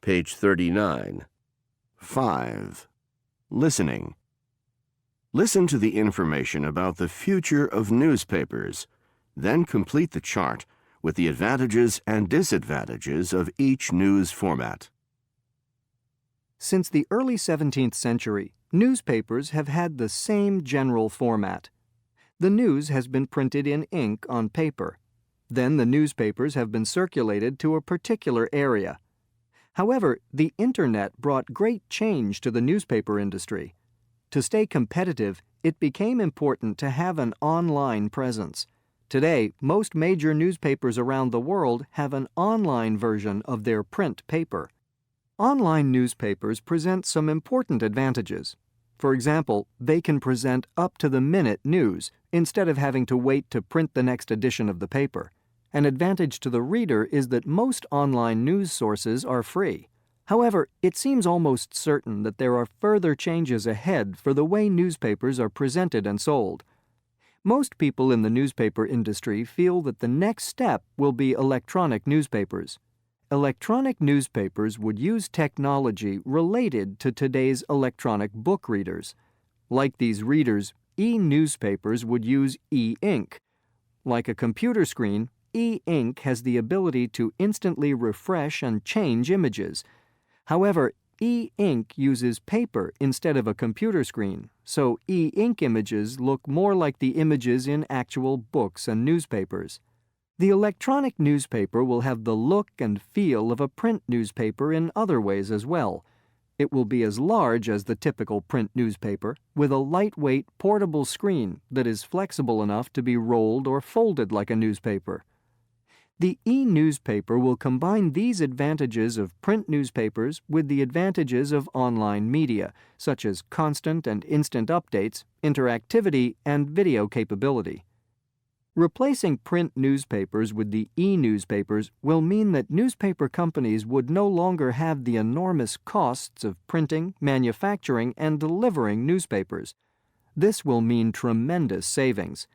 Page 39. 5. Listening. Listen to the information about the future of newspapers, then complete the chart with the advantages and disadvantages of each news format. Since the early 17th century, newspapers have had the same general format. The news has been printed in ink on paper. Then the newspapers have been circulated to a particular area. However, the Internet brought great change to the newspaper industry. To stay competitive, it became important to have an online presence. Today, most major newspapers around the world have an online version of their print paper. Online newspapers present some important advantages. For example, they can present up-to-the-minute news instead of having to wait to print the next edition of the paper. An advantage to the reader is that most online news sources are free. However, it seems almost certain that there are further changes ahead for the way newspapers are presented and sold. Most people in the newspaper industry feel that the next step will be electronic newspapers. Electronic newspapers would use technology related to today's electronic book readers. Like these readers, e-newspapers would use e-ink. Like a computer screen, e-ink has the ability to instantly refresh and change images. However, e-ink uses paper instead of a computer screen, so e-ink images look more like the images in actual books and newspapers. The electronic newspaper will have the look and feel of a print newspaper in other ways as well. It will be as large as the typical print newspaper, with a lightweight, portable screen that is flexible enough to be rolled or folded like a newspaper. The e-newspaper will combine these advantages of print newspapers with the advantages of online media, such as constant and instant updates, interactivity, and video capability. Replacing print newspapers with the e-newspapers will mean that newspaper companies would no longer have the enormous costs of printing, manufacturing, and delivering newspapers. This will mean tremendous savings.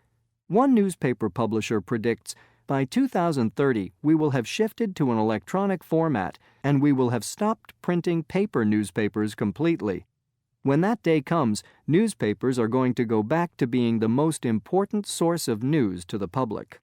One newspaper publisher predicts by 2030, we will have shifted to an electronic format, and we will have stopped printing paper newspapers completely. When that day comes, newspapers are going to go back to being the most important source of news to the public.